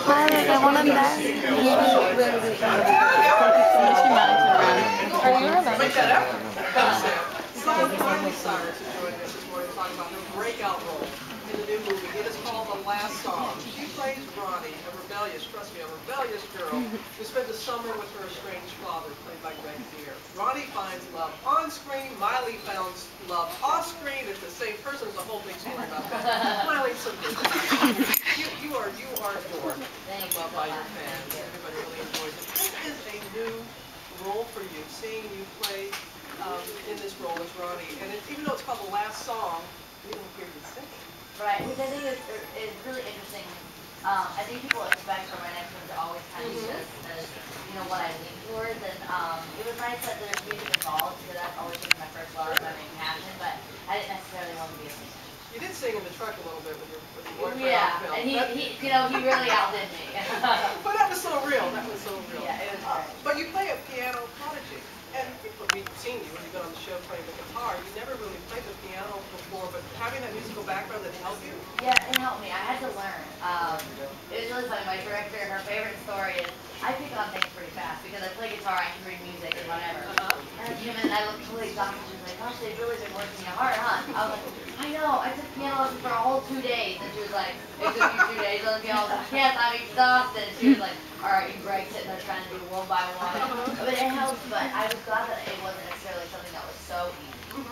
Tyler, I want to dance. Are you related? Make that effort. Miley Cyrus is joining us this morning to talk about her breakout role in the new movie. It is called The Last Song. She plays Ronnie, a rebellious, trust me, a rebellious girl who spent the summer with her estranged father, played by Greg Beer. Ronnie finds love on screen. Miley finds love off screen. It's the same person. There's a whole big story about that. Miley, so good. You are adored and loved by your fans. Everybody really enjoys it. This is a new role for you, seeing you play in this role as Ronnie. And even though it's called The Last Song, we don't hear you sing. Right, which I think is really interesting. I think people expect for my next one to always kind of use as you know, what I lean towards. And it was nice that there's music involved, because that's always been my first love, my main passion, but I didn't necessarily want to be a singer. You did sing in the truck a little bit with your boyfriend. Yeah, and he you know, he really outdid me. But that was so real. That was so real. Yeah, it was great. But you play a piano prodigy. And we've seen you when you've been on the show playing the guitar. You never really played the piano before, but having that musical background that helped you? Yeah, it helped me. I had to learn. It was really funny. My director, her favorite story is, I pick on things pretty fast because I play guitar, I can read music and whatever. And I came in and I looked totally exhausted. She was like, gosh, they've really been working you hard, huh? I was like, I know, I took piano lessons for a whole 2 days. And she was like, it took you 2 days on the piano. I was like, yes, I'm exhausted. And she was like, all right, you Greg sitting there trying to do one by one. But it helped, but I was glad that it wasn't necessarily something that was so easy.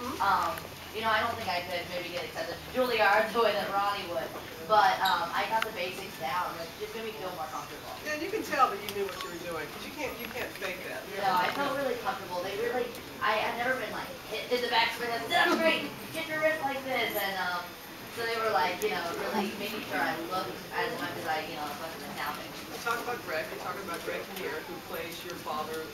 You know, I don't think I could maybe get accepted to Juilliard the way that Ronnie would. But I got the basics down, and it just made me feel more comfortable. Yeah, and you can tell that you knew what you were doing, because you can't fake that. No, I felt really comfortable. They really, I've never been like hit in the back for this. That's great. Get your wrist like this, and so they were like, you know, really making sure I looked as much as I, you know, as much as I sounded. Let's talk about Greg. You're talking about Greg Beer, who plays your father.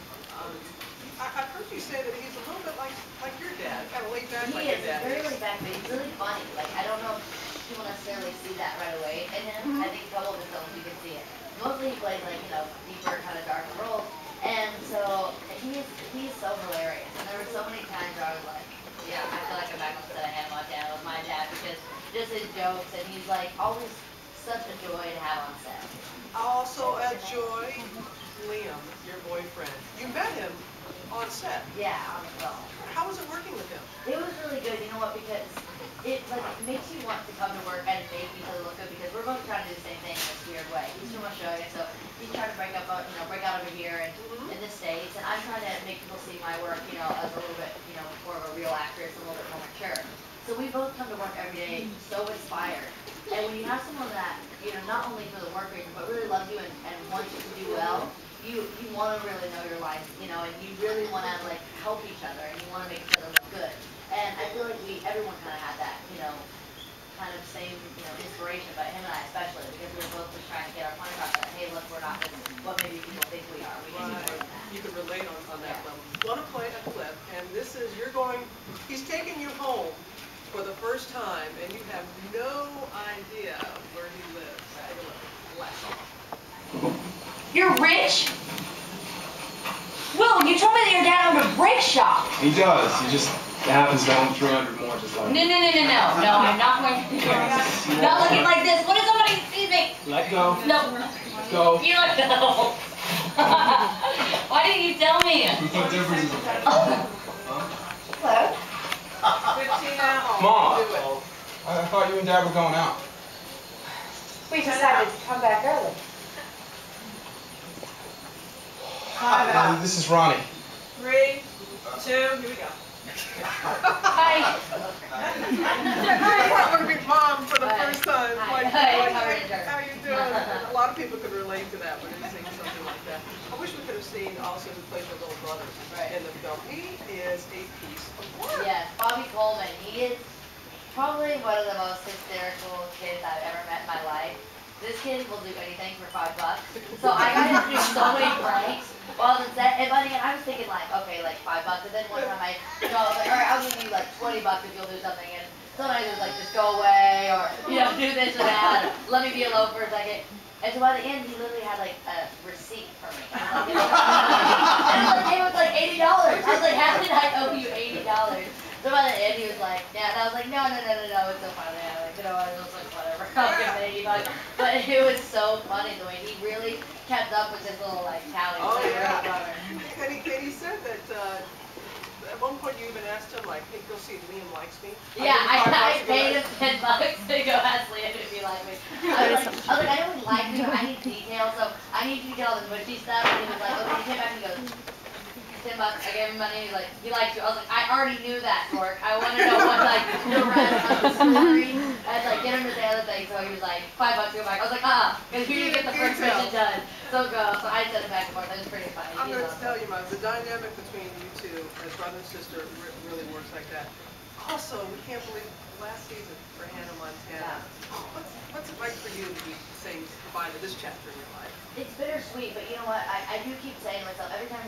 I've heard you say that he's a little bit like your dad, kind of laid back like your dad. He is very laid back, but he's really funny. Like, I don't know if people necessarily see that right away in him. I think a couple of his films you can see it. Mostly he plays like, you know, deeper, kind of darker roles. And so he's so hilarious. And there were so many times where I was like, yeah, I feel like I'm back on set I had with my dad, because just his jokes, and he's like always such a joy to have on set. Also a joy, Liam, your boyfriend. You met him on set. Yeah, on the phone. How was it working with him? It was really good, you know what, because it makes you want to come to work and make each other look good, because we're both trying to do the same thing in this weird way. He's from Australia, so he's trying to break out over here and in the States, and I'm trying to make people see my work, you know, as a little bit, you know, more of a real actress, a little bit more mature. So we both come to work every day so inspired. And when you have someone that, you know, not only for the work reason, but really loves you and wants you to do well, you want to really know your life, you know, and you really want to, like, help each other, and you want to make each other look good. And I feel like everyone kind of had that, you know, kind of same, you know, inspiration, but him and I especially, because we were both just trying to get our point across that, hey, look, we're not just what maybe people think we are. We can do more than that. You could relate on that level. I want to play a clip, and this is, he's taking you home for the first time, and you have no idea where he lives. Take a look. Last song. You're rich? Will, you told me that your dad owned a brick shop. He does. He just happens to own 300 more just like No, I'm not going to do it. Not looking like this. What if somebody sees me? Let go. No. Let go. You let go. Why didn't you tell me? What difference is it? Hello? 15 out. Mom. Do it. I thought you and Dad were going out. We decided to come back early. This is Ronnie. 3, 2, here we go. Hi. I want to meet Mom for the first time. Hi. How you doing? A lot of people could relate to that when they sing something like that. I wish we could have seen also who plays the little brother in the film. He is a piece of work. Yes, Bobby Coleman. He is probably one of the most hysterical kids I've ever met in my life. This kid will do anything for $5. So I got him to do so many pranks while I was on set. And by the end, I was thinking like, okay, like $5. And then one time I was like, all right, I'll give you like $20 if you'll do something. And sometimes it was like, just go away, or, you know, do this or that. Let me be alone for a second. And so by the end, he literally had like a receipt for me. And it was like $80. I was like, how did I owe you $80? So by the end, he was like, yeah. And I was like, no, it's so funny. I'm like, you know what, it was like, whatever. committee, but it was so funny the way he really kept up with his little like tally. Oh with yeah. her brother. Katie said that at one point you even asked him like, hey, go see if Liam likes me. Yeah, I $5 paid to him $10 to go ask Liam if he liked me. I was like, I don't really like you, I need details, so I need you to get all the mushy stuff. And he was like, okay, he came back and he goes, $10, I gave him money, he's like, he liked you. I was like, I already knew that, Torque. I want to know what, like, the rest of the story. I was like, get him to say other things, so he was like, $5 to go back. I was like, because you didn't get the first mission done. So go, so I sent it back and forth, it was pretty funny. I'm going to tell you, the dynamic between you two as brother and sister really works like that. Also, we can't believe last season for Hannah Montana. What's it like for you to be saying goodbye to this chapter in your life? It's bittersweet, but you know what? I do keep saying to myself every time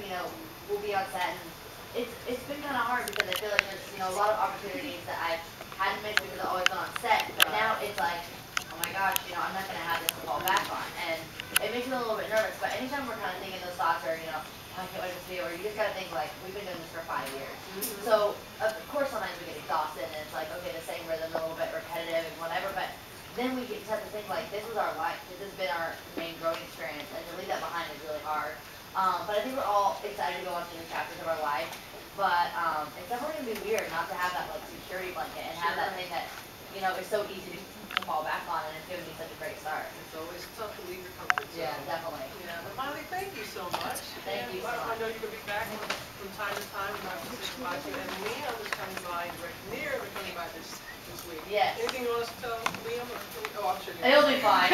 we'll be on set, and it's been kind of hard because I feel like there's a lot of opportunities that I've had to miss because I've always been on set. But now it's like, oh my gosh, I'm not gonna have this to fall back on, and it makes me a little bit nervous. But anytime we're kind of thinking those thoughts, or oh, I can't wait to see, or you just gotta think like we've been doing this for 5 years. So of course sometimes we get exhausted, and it's like okay, the same rhythm, a little bit repetitive and whatever, but. Then we just have to think like this was our life, this has been our main growing experience, and to leave that behind is really hard. But I think we're all excited to go on to new chapters of our life. But it's definitely gonna be weird not to have that like security blanket and have that thing that is so easy to fall back on, and it's given me such a great start. It's always tough to leave your comfort zone. Yeah, definitely. Yeah, but Miley, thank you so much. Thank you so I much. know you can be back from time to time. We'll have to say goodbye to you. And Liam is coming by, near coming by this week. Yes. Anything you want us to tell Liam? Oh, I'm sure you It'll be fine.